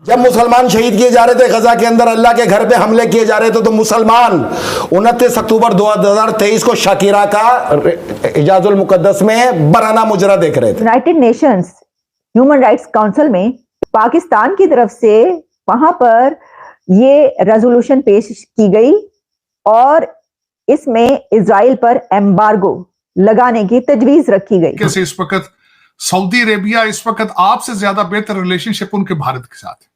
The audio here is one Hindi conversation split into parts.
जब मुसलमान शहीद किए जा रहे थे गजा के अंदर, अल्लाह के घर पे हमले किए जा रहे थे, तो मुसलमान 29 अक्टूबर 2023 को शाकिरा का इजाजुल मुकद्दस में बराना मुजरा देख रहे थे। United Nations human rights council में पाकिस्तान की तरफ से वहां पर ये रेजोल्यूशन पेश की गई और इसमें इजराइल पर एम्बार्गो लगाने की तजवीज रखी गई। कैसे इस वक्त सऊदी अरेबिया इस वक्त आपसे ज्यादा बेहतर रिलेशनशिप उनके भारत के साथ है,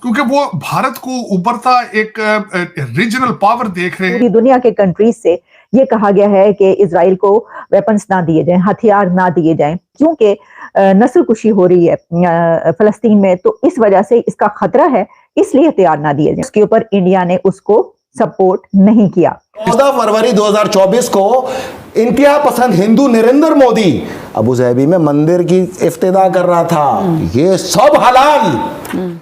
क्योंकि वो भारत को उभरता एक रीजनल पावर देख रहे हैं। पूरी दुनिया के कंट्रीज से ये कहा गया है कि इजराइल को वेपन्स ना दिए जाएं, हथियार ना दिए जाएं, क्योंकि नस्ल कुशी हो रही है फलस्तीन में, तो इस वजह से इसका खतरा है, इसलिए हथियार ना दिए जाएं। उसके ऊपर इंडिया ने उसको सपोर्ट नहीं किया। 14 फरवरी 2024 को इंतहा पसंद हिंदू नरेंद्र मोदी अबू धाबी में मंदिर की इफ्तिदा कर रहा था। ये सब हलाल,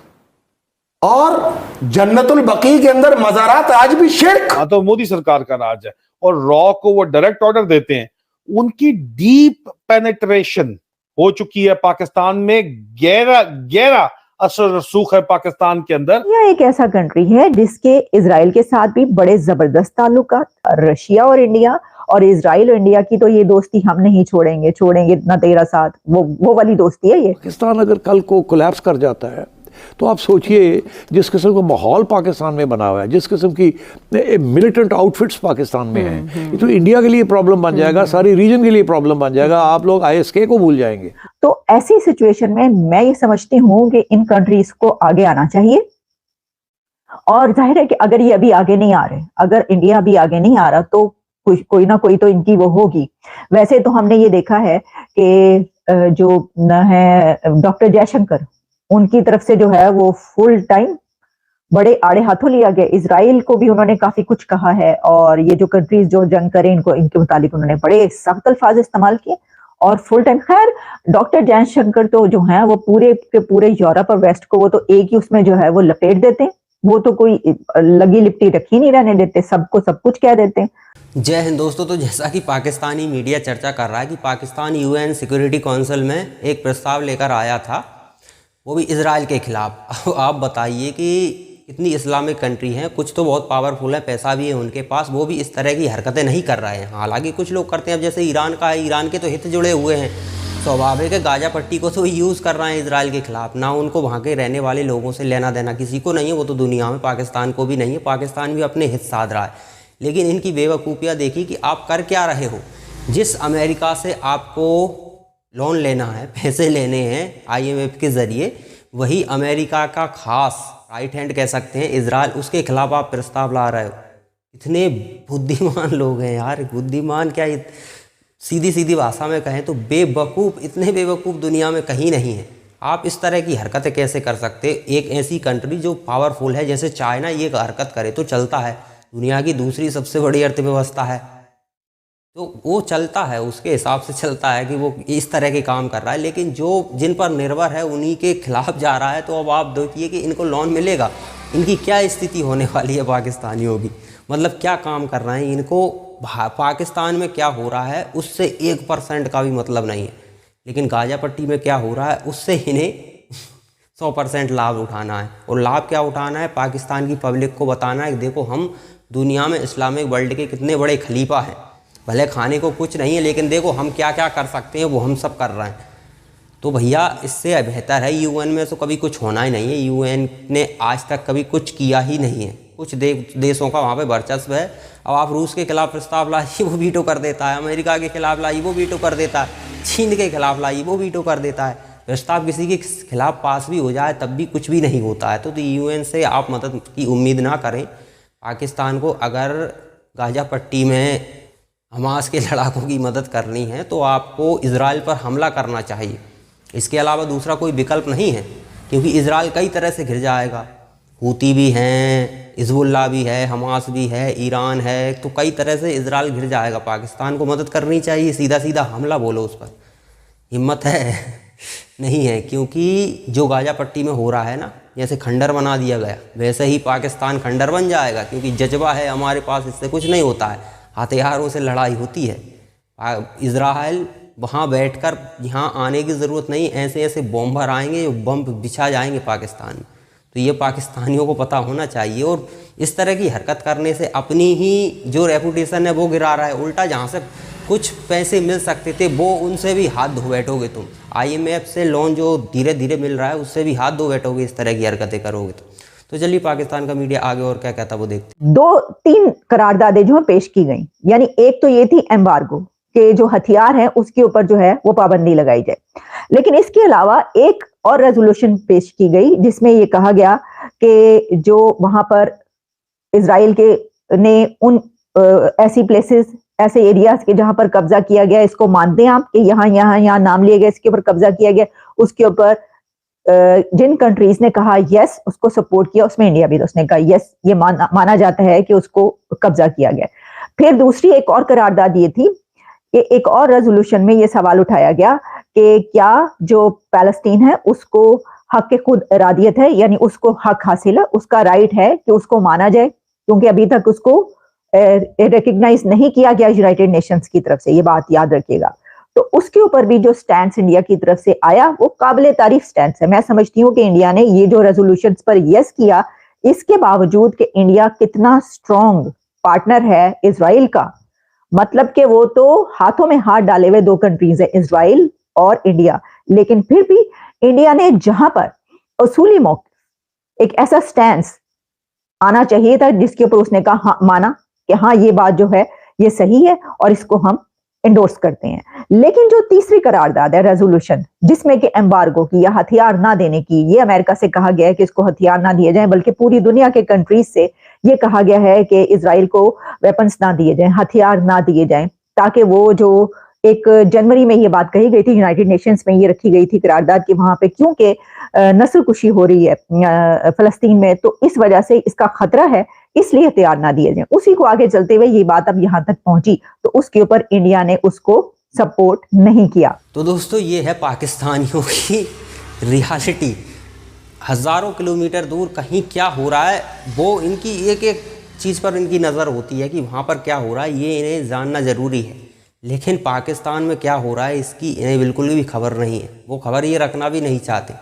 और जन्नतुल बकी के अंदर मज़ारात आज भी शिर्क। हाँ, तो मोदी सरकार का राज है और रॉ को वो डायरेक्ट ऑर्डर देते हैं। उनकी डीप पेनिट्रेशन हो चुकी है पाकिस्तान में, गहरा असर रसूख है पाकिस्तान के अंदर। यह एक ऐसा कंट्री है जिसके इजराइल के साथ भी बड़े जबरदस्त ताल्लुकात, रशिया और इंडिया, और इजराइल और इंडिया की तो ये दोस्ती हम नहीं छोड़ेंगे ना तेरा साथ, वो वाली दोस्ती है ये। पाकिस्तान अगर कल को कोलैप्स कर जाता है तो आप सोचिए जिस किस्म का माहौल पाकिस्तान में बना हुआ है, जिस किस्म की मिलिटेंट आउटफिट्स पाकिस्तान में हैं, तो इंडिया के लिए प्रॉब्लम बन जाएगा, सारी रीजन के लिए प्रॉब्लम बन जाएगा। आप लोग ISK को भूल जाएंगे। तो ऐसी सिचुएशन में मैं ये समझती हूँ कि इन कंट्रीज को आगे आना चाहिए, और जाहिर है कि अगर ये अभी आगे नहीं आ रहे, अगर इंडिया अभी आगे नहीं आ रहा, तो कोई ना कोई तो इनकी वो होगी। वैसे तो हमने ये देखा है कि जो न है डॉक्टर जयशंकर, उनकी तरफ से जो है वो फुल टाइम बड़े आड़े हाथों लिया गया। इजराइल को भी उन्होंने काफी कुछ कहा है, और ये जो कंट्रीज जो जंग करें इनके मुतालिक उन्होंने बड़े सख्त अल्फाज इस्तेमाल किए और फुल टाइम। खैर, डॉक्टर जयशंकर तो जो है वो पूरे के पूरे यूरोप और वेस्ट को वो तो एक ही उसमें जो है वो लपेट देते हैं, वो तो कोई लगी लिपटी रखी नहीं रहने देते, सबको सब कुछ कह देते हैं। जय हिंद दोस्तों। तो जैसा कि पाकिस्तानी मीडिया चर्चा कर रहा है कि पाकिस्तान UN सिक्योरिटी काउंसिल में एक प्रस्ताव लेकर आया था, वो भी इजराइल के खिलाफ। आप बताइए कि कितनी इस्लामिक कंट्री हैं, कुछ तो बहुत पावरफुल है, पैसा भी है उनके पास, वो भी इस तरह की हरकतें नहीं कर रहे हैं। हालांकि कुछ लोग करते हैं, अब जैसे ईरान का है, ईरान के तो हित जुड़े हुए हैं, स्वाभाविक है गाजा पट्टी को तो यूज़ कर रहे हैं इजराइल के खिलाफ। ना उनको वहाँ के रहने वाले लोगों से लेना देना किसी को नहीं है, वो तो दुनिया में पाकिस्तान को भी नहीं है, पाकिस्तान भी अपने हित साध रहा है। लेकिन इनकी बेवकूफ़ियाँ देखी कि आप कर क्या रहे हो। जिस अमेरिका से आपको लोन लेना है, पैसे लेने हैं IMF के ज़रिए, वही अमेरिका का खास राइट हैंड कह सकते हैं इजराइल, उसके खिलाफ आप प्रस्ताव ला रहे हो। इतने बुद्धिमान लोग हैं यार, बुद्धिमान क्या, सीधी सीधी भाषा में कहें तो बेवकूफ़, इतने बेवकूफ़ दुनिया में कहीं नहीं है। आप इस तरह की हरकतें कैसे कर सकते? एक ऐसी कंट्री जो पावरफुल है जैसे चाइना, ये हरकत करे तो चलता है, दुनिया की दूसरी सबसे बड़ी अर्थव्यवस्था है, तो वो चलता है, उसके हिसाब से चलता है कि वो इस तरह के काम कर रहा है। लेकिन जो जिन पर निर्भर है उन्हीं के खिलाफ जा रहा है। तो अब आप देखिए कि इनको लोन मिलेगा, इनकी क्या स्थिति होने वाली है पाकिस्तानियों की, मतलब क्या काम कर रहे हैं, इनको पाकिस्तान में क्या हो रहा है उससे 1% का भी मतलब नहीं है। लेकिन गाजा पट्टी में क्या हो रहा है उससे इन्हें 100% लाभ उठाना है। और लाभ क्या उठाना है? पाकिस्तान की पब्लिक को बताना है कि देखो हम दुनिया में इस्लामिक वर्ल्ड के कितने बड़े खलीफा हैं, भले खाने को कुछ नहीं है लेकिन देखो हम क्या क्या कर सकते हैं, वो हम सब कर रहे हैं। तो भैया इससे बेहतर है UN में तो कभी कुछ होना ही नहीं है। UN ने आज तक कभी कुछ किया ही नहीं है, कुछ देशों का वहाँ पे वर्चस्व है। अब आप रूस के खिलाफ प्रस्ताव लाइए, वो वीटो कर देता है, अमेरिका के खिलाफ लाइए, वो वीटो कर देता है, चीन के खिलाफ लाइए, वो वीटो कर देता है। प्रस्ताव किसी के खिलाफ पास भी हो जाए तब भी कुछ भी नहीं होता है। तो UN से आप मदद की उम्मीद ना करें। पाकिस्तान को अगर गाजा पट्टी में हमास के लड़ाकों की मदद करनी है तो आपको इजराइल पर हमला करना चाहिए, इसके अलावा दूसरा कोई विकल्प नहीं है, क्योंकि इजराइल कई तरह से घिर जाएगा। हूती भी हैं, हिजबुल्लाह भी है, हमास भी है, ईरान है, तो कई तरह से इजराइल घिर जाएगा। पाकिस्तान को मदद करनी चाहिए, सीधा सीधा हमला बोलो उस पर। हिम्मत है नहीं है, क्योंकि जो गाजा पट्टी में हो रहा है ना, जैसे खंडर बना दिया गया वैसे ही पाकिस्तान खंडर बन जाएगा, क्योंकि जज्बा है हमारे पास, इससे कुछ नहीं होता है, हथियारों से लड़ाई होती है। इजराइल वहाँ बैठकर यहाँ आने की ज़रूरत नहीं, ऐसे ऐसे बॉम्बर आएंगे, बम बिछा जाएंगे पाकिस्तान में। तो ये पाकिस्तानियों को पता होना चाहिए। और इस तरह की हरकत करने से अपनी ही जो रेपुटेशन है वो गिरा रहा है। उल्टा जहाँ से कुछ पैसे मिल सकते थे वो उनसे भी हाथ धो बैठोगे तुम। IMF से लोन जो धीरे धीरे मिल रहा है उससे भी हाथ धो बैठोगे इस तरह की हरकतें करोगे तो चलिए पाकिस्तान का मीडिया आगे और क्या कहता वो देखते। 2-3 करारदादें जो है पेश की गई, यानी एक तो ये थी एम्बार्गो के जो हथियार हैं उसके ऊपर जो है वो पाबंदी लगाई जाए, लेकिन इसके अलावा एक और रेजोल्यूशन पेश की गई जिसमें ये कहा गया कि जो वहां पर इजराइल के ने उन ऐसी प्लेसेस, ऐसे एरियाज के जहां पर कब्जा किया गया, इसको मानते हैं आप कि यहाँ नाम लिए गए, इसके ऊपर कब्जा किया गया, उसके ऊपर जिन कंट्रीज ने कहा यस उसको सपोर्ट किया, उसमें इंडिया भी तो उसने कहा यस ये माना जाता है कि उसको कब्जा किया गया। फिर दूसरी एक और करारदाद ये थी कि एक और रेजोल्यूशन में ये सवाल उठाया गया कि क्या जो पैलेस्टीन है उसको हक के खुद इरादियत है, यानी उसको हक हासिल है, उसका राइट है कि उसको माना जाए, क्योंकि अभी तक उसको रिकग्नाइज नहीं किया गया यूनाइटेड नेशंस की तरफ से, ये बात याद रखिएगा। तो उसके ऊपर भी जो स्टैंड इंडिया की तरफ से आया वो काबिले तारीफ स्टैंड है। मैं समझती हूँ कि इंडिया ने ये जो रेजोल्यूशन पर यस किया, इसके बावजूद कि इंडिया कितना स्ट्रॉन्ग पार्टनर है इजराइल का, मतलब कि वो तो हाथों में हाथ डाले हुए 2 कंट्रीज है इजराइल और इंडिया, लेकिन फिर भी इंडिया ने जहां पर उसूली मौके एक ऐसा स्टैंड आना चाहिए था जिसके ऊपर उसने कहा हाँ, माना कि हाँ ये बात जो है ये सही है और इसको हम इंडोर्स करते हैं। लेकिन जो तीसरी करारदाद है रेजोल्यूशन जिसमें कि एम्बार्गो की या हथियार ना देने की, ये अमेरिका से कहा गया है कि इसको हथियार ना दिए जाएं, बल्कि पूरी दुनिया के कंट्रीज से ये कहा गया है कि इजराइल को वेपन्स ना दिए जाएं, हथियार ना दिए जाएं, ताकि वो जो एक जनवरी में ये बात कही गई थी, यूनाइटेड नेशंस में ये रखी गई थी करारदाद कि वहां पे क्योंकि नस्ल कुशी हो रही है फलस्तीन में, तो इस वजह से इसका खतरा है, इसलिए हथियार ना दिए जाएं। उसी को आगे चलते हुए ये बात अब यहाँ तक पहुंची, तो उसके ऊपर इंडिया ने उसको सपोर्ट नहीं किया। तो दोस्तों ये है पाकिस्तानियों की रियलिटी। हज़ारों किलोमीटर दूर कहीं क्या हो रहा है वो इनकी एक एक चीज़ पर इनकी नज़र होती है कि वहाँ पर क्या हो रहा है ये इन्हें जानना ज़रूरी है, लेकिन पाकिस्तान में क्या हो रहा है इसकी इन्हें बिल्कुल भी खबर नहीं है। वो खबर ये रखना भी नहीं चाहते,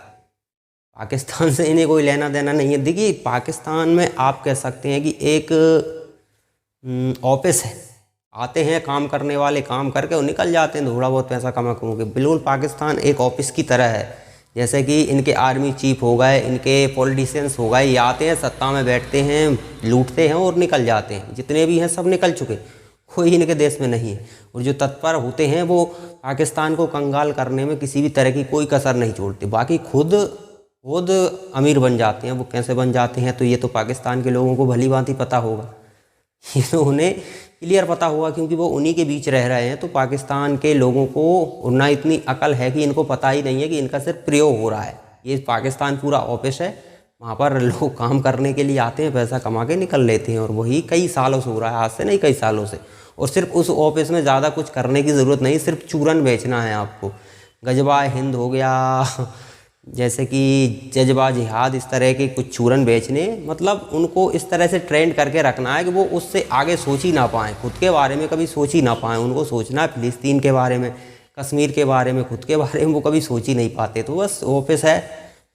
पाकिस्तान से इन्हें कोई लेना देना नहीं है। देखिए पाकिस्तान में आप कह सकते हैं कि एक ऑफिस है, आते हैं काम करने वाले, काम करके और निकल जाते हैं थोड़ा बहुत पैसा कमा के। बिल्कुल पाकिस्तान एक ऑफिस की तरह है, जैसे कि इनके आर्मी चीफ हो गए, इनके पॉलिटिशियंस हो गए, ये आते हैं सत्ता में बैठते हैं, लूटते हैं और निकल जाते हैं। जितने भी हैं सब निकल चुके, कोई इनके देश में नहीं है। और जो तत्पर होते हैं वो पाकिस्तान को कंगाल करने में किसी भी तरह की कोई कसर नहीं छोड़ते। बाकी खुद अमीर बन जाते हैं। वो कैसे बन जाते हैं तो ये तो पाकिस्तान के लोगों को भली भांति पता होगा, ये तो उन्हें क्लियर पता होगा क्योंकि वो उन्हीं के बीच रह रहे हैं। तो पाकिस्तान के लोगों को ना इतनी अकल है कि इनको पता ही नहीं है कि इनका सिर्फ प्रयोग हो रहा है। ये पाकिस्तान पूरा ऑफिस है, वहाँ पर लोग काम करने के लिए आते हैं, पैसा कमा के निकल लेते हैं, और वही कई सालों से हो रहा है, आज से नहीं कई सालों से। और सिर्फ उस ऑफिस में ज़्यादा कुछ करने की ज़रूरत नहीं, सिर्फ चूरन बेचना है आपको। गजबा हिंद हो गया, जैसे कि जज्बा जिहाद, इस तरह के कुछ चूरन बेचने, मतलब उनको इस तरह से ट्रेंड करके रखना है कि वो उससे आगे सोच ही ना पाएँ, खुद के बारे में कभी सोच ही ना पाएँ। उनको सोचना है फ़िलिस्तीन के बारे में, कश्मीर के बारे में, खुद के बारे में वो कभी सोच ही नहीं पाते। तो बस ऑफिस है,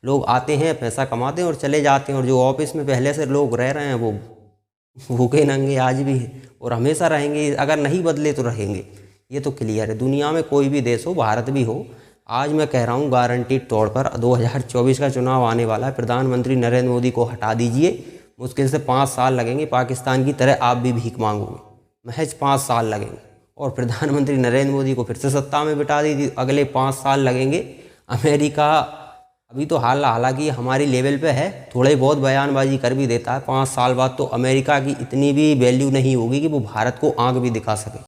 लोग आते हैं, पैसा कमाते हैं और चले जाते हैं। और जो ऑफिस में पहले से लोग रह रहे हैं वो भूखे नंगे आज भी है और हमेशा रहेंगे, अगर नहीं बदले तो रहेंगे, ये तो क्लियर है। दुनिया में कोई भी देश हो, भारत भी हो, आज मैं कह रहा हूँ गारंटीड तौर पर 2024 का चुनाव आने वाला है, प्रधानमंत्री नरेंद्र मोदी को हटा दीजिए, मुश्किल से 5 साल लगेंगे, पाकिस्तान की तरह आप भी भीख मांगोगे, महज 5 साल लगेंगे। और प्रधानमंत्री नरेंद्र मोदी को फिर से सत्ता में बिठा दीजिए, अगले 5 साल लगेंगे। अमेरिका अभी तो हालांकि हमारी लेवल पे है, थोड़े बहुत बयानबाजी कर भी देता है, 5 साल बाद तो अमेरिका की इतनी भी वैल्यू नहीं होगी कि वो भारत को आंख भी दिखा सके।